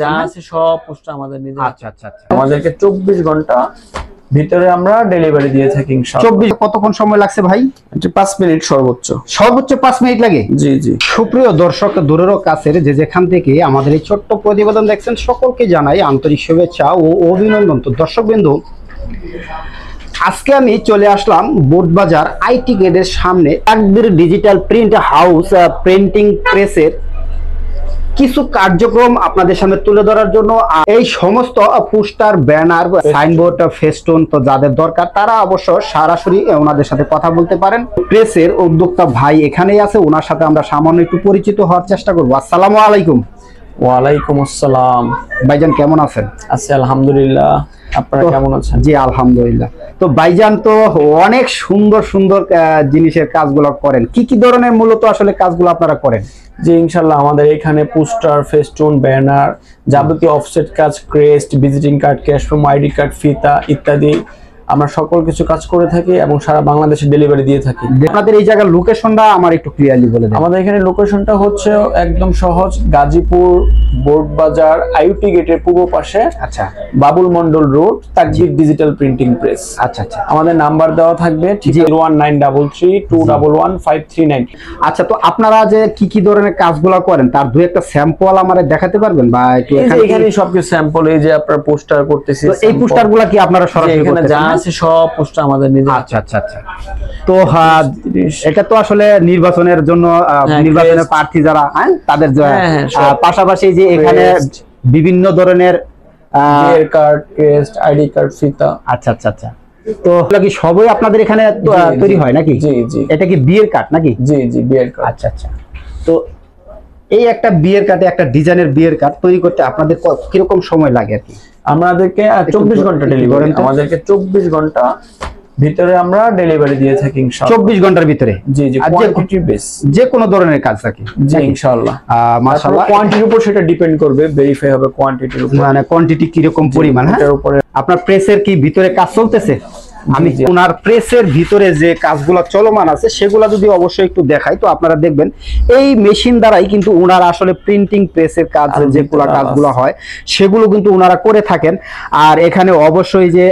যা আছে সব পোস্টার আমাদের নিজে। আচ্ছা আচ্ছা আচ্ছা, আমাদেরকে 24 ঘন্টা ভিতরে আমরা ডেলিভারি দিয়ে থাকি ইনশাআল্লাহ। 24 কতক্ষণ সময় লাগছে ভাই? 5 মিনিট সর্বোচ্চ। সর্বোচ্চ 5 মিনিট লাগে? জি জি। সুপ্রিয় দর্শক দূরের ও কাছের যে যেখান থেকে আমাদের এই ছোট্ট প্রতিবেদন দেখছেন সকলকে জানাই আন্তরিক শুভেচ্ছা ও অভিনন্দন। তো দর্শকবৃন্দ, আজকে আমি চলে আসলাম বোটবাজার আইটি গেটের সামনে তাকদীর ডিজিটাল প্রিন্ট হাউস প্রিন্টিং প্রেসের কিছু কার্যক্রম আপনাদের সামনে তুলে ধরার জন্য। এই সমস্ত পোস্টার, ব্যানার, সাইনবোর্ড, ফেস্টুন তো যাদের দরকার তারা অবশ্য সরাসরি ওনাদের সাথে কথা বলতে পারেন। প্রেসের উদ্যোক্তা ভাই এখানেই আছে, ওনার সাথে আমরা সামান্য একটু পরিচিত হওয়ার চেষ্টা করবো। আসসালামু আলাইকুম। ওয়ালাইকুম আসসালাম। ভাইজান কেমন আছেন? আছি আলহামদুলিল্লাহ, আপনারা কেমন আছেন? জি আলহামদুলিল্লাহ। তো ভাইজান তো অনেক সুন্দর সুন্দর জিনিসের কাজগুলো করেন, কি কি ধরনের মূলত আসলে কাজগুলো আপনারা করেন? জি ইনশাআল্লাহ, আমাদের এখানে পোস্টার, ফেস্টুন, ব্যানার, যাবতীয় অফসেট কাজ, crest, visiting card, cash from, ID card, ফিতা ইত্যাদি আমরা সকল কিছু কাজ করে থাকি এবং সারা বাংলাদেশে ডেলিভারি দিয়ে থাকি। আপনাদের এই জায়গার লোকেশনটা আমার একটু ক্লিয়ারলি বলে দেন। আমাদের এখানে লোকেশনটা হচ্ছে একদম সহজ, গাজীপুর বোটবাজার আইটি গেটের পূর্ব পাশে, আচ্ছা, Babul Mondal road, Takdir digital printing press. আচ্ছা আচ্ছা। আমাদের নাম্বার দেওয়া থাকবে 01933215339। আচ্ছা, তো আপনারা যে কি কি ধরনের কাজগুলো করেন তার দুই একটা স্যাম্পল আমারে দেখাতে পারবেন বা একটু? এখানে সবকিছু স্যাম্পল, এই যে আপনারা পোস্টার করতেছি, তো এই পোস্টারগুলো কি আপনারা সরাসরি এখানে যা আছে সব পোস্টার আমাদের নিজে। আচ্ছা আচ্ছা আচ্ছা। তো এটা তো আসলে নির্বাচনের জন্য, নির্বাচনের প্রার্থী যারা তাদের পাশাপাশি যে এখানে বিভিন্ন ধরনের কার্ড, ক্রেস্ট, আইডি কার্ড, ফিতা। আচ্ছা আচ্ছা আচ্ছা। তো কি সবই আপনাদের এখানে তৈরি হয় নাকি? জি জি। এটা কি বিয়ের কার্ড নাকি? জি জি, বিয়ের কার্ড। আচ্ছা আচ্ছা। তো এই একটা বিয়ের কার্ডে, একটা ডিজাইনের বিয়ের কার্ড তৈরি করতে আপনাদের কিরকম সময় লাগে আর কি? আমাদেরকে 24 ঘন্টা ডেলিভারি, আমাদেরকে 24 ঘন্টা ভিতরে আমরা ডেলিভারি দিয়ে থাকি ইনশাআল্লাহ। 24 ঘন্টার ভিতরে? জি জি, কোয়ান্টিটি বেস, যে কোনো ধরনের কাজ থাকে। জি ইনশাআল্লাহ। মাশাআল্লাহ, কোয়ান্টিটির উপর সেটা ডিপেন্ড করবে, ভেরিফাই হবে কোয়ান্টিটির উপর, মানে কোয়ান্টিটি কি রকম পরিমাণ। এর উপরে আপনার প্রেসের কি ভিতরে কাজ চলতেছে? আমি ওনার প্রেসের ভিতরে যে কাজগুলো চলমান আছে সেগুলো যদি অবশ্যই একটু দেখাই, তো আপনারা দেখবেন এই মেশিন দ্বারাই কিন্তু ওনারা আসলে প্রিন্টিং প্রেসের কাজ, যেগুলো কাজগুলো হয় সেগুলো কিন্তু ওনারা করে থাকেন। আর এখানে অবশ্যই যে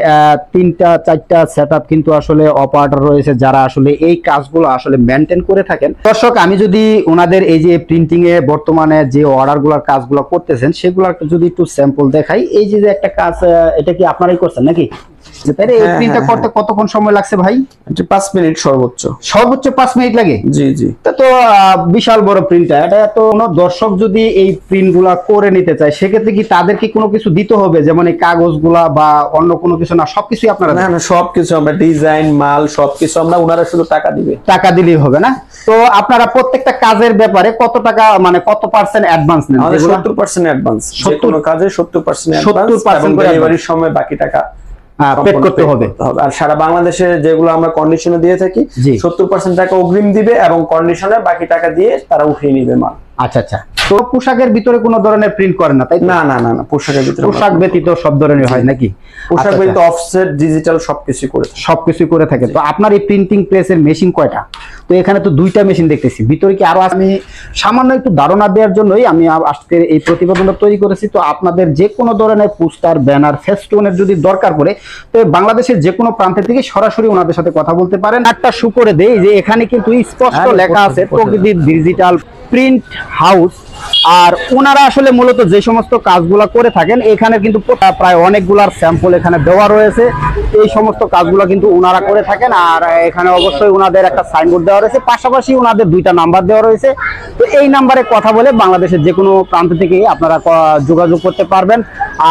3-4টা সেটআপ কিন্তু আসলে অপারেটর রয়েছে যারা আসলে এই কাজগুলো আসলে মেনটেন করে থাকেন। দর্শক, আমি যদি ওনাদের এই যে প্রিন্টিং এ বর্তমানে যে অর্ডারগুলোর কাজগুলো করতেছেন সেগুলো যদি একটু স্যাম্পল দেখাই। এই যে একটা কাজ, এটা কি আপনারাই করছেন নাকি? এই প্রিন্টটা করতে কতক্ষণ সময় লাগছে ভাই? 5 মিনিট সর্বোচ্চ। সর্বোচ্চ 5 মিনিট লাগে? জি জি। তো বিশাল বড় প্রিন্টটা, এটা তো কোনো দর্শক যদি এই প্রিন্টগুলা করে নিতে চায় সেক্ষেত্রে কি তাদের কি কোনো কিছু দিতে হবে, যেমন এই কাগজগুলা বা অন্য কোনো কিছু? না, সবকিছু আপনারা? না না, সবকিছু আমরা, ডিজাইন, মাল সবকিছু আমরা, ওনারা শুধু টাকা দিবে। টাকা দিলেই হবে না? তো আপনারা প্রত্যেকটা কাজের ব্যাপারে কত টাকা, মানে কত পার্সেন্ট অ্যাডভান্স নেন? 70% অ্যাডভান্স, যে কোনো কাজে 70% অ্যাডভান্স, 70% ডেলিভারির সময় বাকি টাকা পেড করতে হবে। আর সারা বাংলাদেশে যেগুলো আমরা কন্ডিশনে দিয়ে থাকি 70% টাকা অগ্রিম দিবে এবং কন্ডিশনে বাকি টাকা দিয়ে তারা উঠিয়ে নিবে মাল। আচ্ছা আচ্ছা। তো পোশাকের ভিতরে কোনো ধরনের প্রিন্ট করেন না তাই? না না না না, পোশাকের ভিতরে, পোশাক ব্যতীত সব ধরনের হয় নাকি? পোশাক ব্যতীত অফসেট, ডিজিটাল সবকিছু করে থাকে। তো আপনার এই প্রিন্টিং প্রেসের মেশিন কয়টা? তো এখানে তো 2টা মেশিন দেখতেছি, ভিতরে কি আরো? আমি সামান্য একটু ধারণা দেওয়ার জন্যই আমি আজকের এই প্রতিবেদনটা তৈরি করেছি। তো আপনাদের যে কোনো ধরনের পোস্টার, ব্যানার, ফেস্টুনের যদি দরকার পড়ে তো বাংলাদেশের যে কোনো প্রান্ত থেকে সরাসরি ওনাদের সাথে কথা বলতে পারেন। একটা শু করে দেই যে এখানে কিন্তু স্পষ্ট লেখা আছে প্রকৃতি ডিজিটাল প্রিন্ট হাউস। আর ওনারা আসলে মূলত যে সমস্ত কাজগুলা করে থাকেন এখানে কিন্তু প্রায় অনেকগুলার স্যাম্পল এখানে দেওয়া রয়েছে। এই সমস্ত কাজগুলো কিন্তু ওনারা করে থাকেন। আর এখানে অবশ্যই ওনাদের একটা সাইনবোর্ড দেওয়া রয়েছে, পাশাপাশি ওনাদের 2টা নাম্বার দেওয়া রয়েছে। তো এই নাম্বারে কথা বলে বাংলাদেশের যে কোনো প্রান্ত থেকে আপনারা যোগাযোগ করতে পারবেন।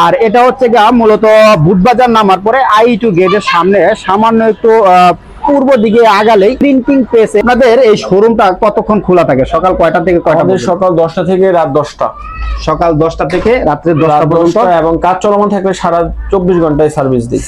আর এটা হচ্ছে গিয়ে মূলত বুটবাজার নামার পরে আইটি গেটের সামনে সামান্য একটু পূর্ব দিকে আগালেই প্রিন্টিং প্রেস। আপনাদের এই শোরুমটা কতক্ষণ খোলা থাকে? সকাল কয়টা থেকে কয়টা? সকাল 10টা থেকে রাত 10টা। সকাল 10টা থেকে রাত্রে 10টা পর্যন্ত, এবং কাজ চলমান থাকলে সারা 24 ঘন্টায় সার্ভিস দিই।